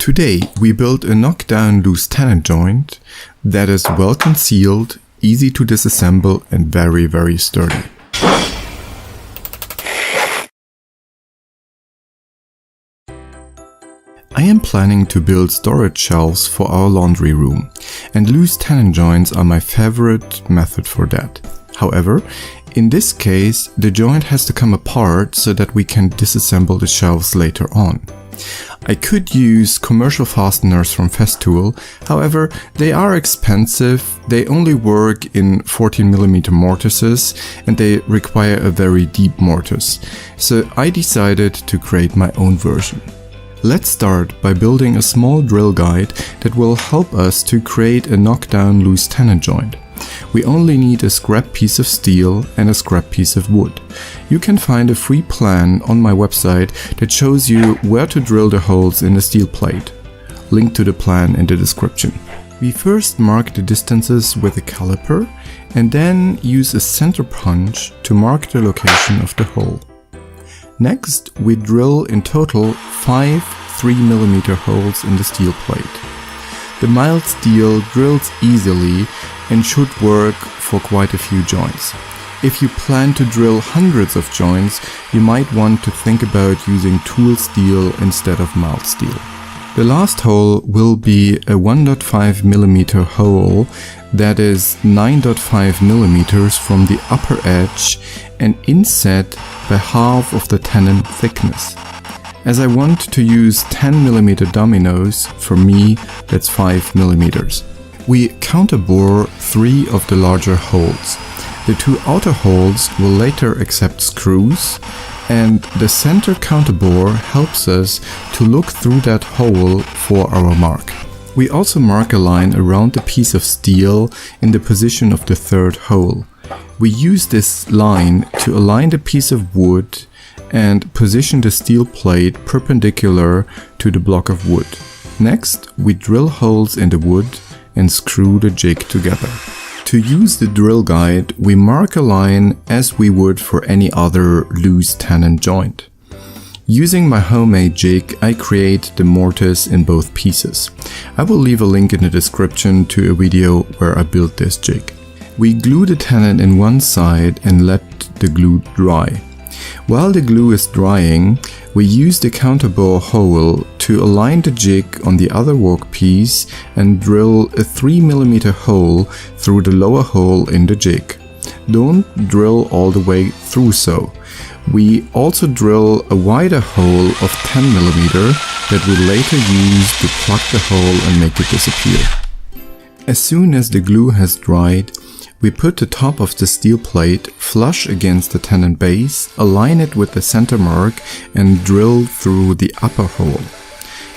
Today we built a knockdown loose tenon joint that is well concealed, easy to disassemble and very sturdy. I am planning to build storage shelves for our laundry room, and loose tenon joints are my favorite method for that. However, in this case, the joint has to come apart so that we can disassemble the shelves later on. I could use commercial fasteners from Festool, however, they are expensive, they only work in 14mm mortises and they require a very deep mortise, so I decided to create my own version. Let's start by building a small drill guide that will help us to create a knockdown loose tenon joint. We only need a scrap piece of steel and a scrap piece of wood. You can find a free plan on my website that shows you where to drill the holes in the steel plate. Link to the plan in the description. We first mark the distances with a caliper and then use a center punch to mark the location of the hole. Next, we drill in total 5 3mm holes in the steel plate. The mild steel drills easily and should work for quite a few joints. If you plan to drill hundreds of joints, you might want to think about using tool steel instead of mild steel. The last hole will be a 1.5mm hole that is 9.5mm from the upper edge and inset by half of the tenon thickness. As I want to use 10mm dominoes, for me that's 5mm. We counterbore 3 of the larger holes. The 2 outer holes will later accept screws, and the center counterbore helps us to look through that hole for our mark. We also mark a line around the piece of steel in the position of the 3rd hole. We use this line to align the piece of wood and position the steel plate perpendicular to the block of wood. Next, we drill holes in the wood and screw the jig together. To use the drill guide, we mark a line as we would for any other loose tenon joint. Using my homemade jig, I create the mortise in both pieces. I will leave a link in the description to a video where I built this jig. We glue the tenon in one side and let the glue dry. While the glue is drying, we use the counterbore hole to align the jig on the other workpiece and drill a 3mm hole through the lower hole in the jig. Don't drill all the way through so. We also drill a wider hole of 10mm that we later use to plug the hole and make it disappear. As soon as the glue has dried, we put the top of the steel plate flush against the tenon base, align it with the center mark and drill through the upper hole.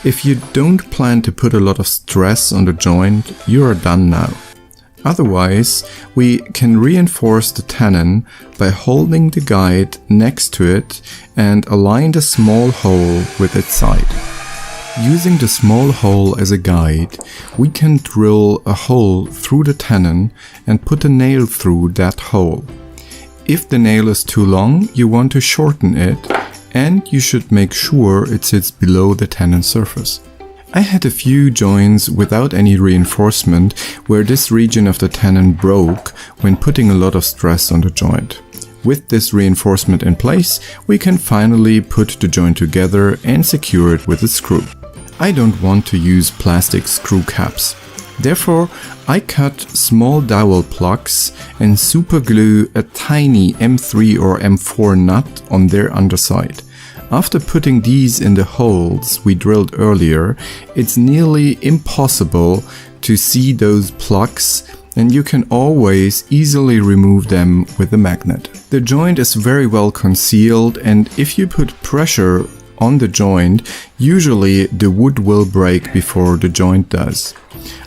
If you don't plan to put a lot of stress on the joint, you are done now. Otherwise, we can reinforce the tenon by holding the guide next to it and align the small hole with its side. Using the small hole as a guide, we can drill a hole through the tenon and put a nail through that hole. If the nail is too long, you want to shorten it, and you should make sure it sits below the tenon surface. I had a few joints without any reinforcement where this region of the tenon broke when putting a lot of stress on the joint. With this reinforcement in place, we can finally put the joint together and secure it with a screw. I don't want to use plastic screw caps. Therefore, I cut small dowel plugs and super glue a tiny M3 or M4 nut on their underside. After putting these in the holes we drilled earlier, it's nearly impossible to see those plugs, and you can always easily remove them with a magnet. The joint is very well concealed, and if you put pressure on the joint, usually the wood will break before the joint does.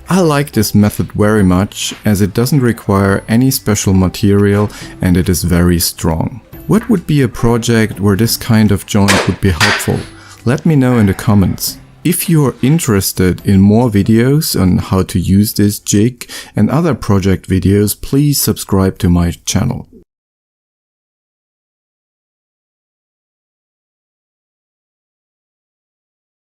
I like this method very much as it doesn't require any special material and it is very strong. What would be a project where this kind of joint would be helpful? Let me know in the comments. If you are interested in more videos on how to use this jig and other project videos, please subscribe to my channel.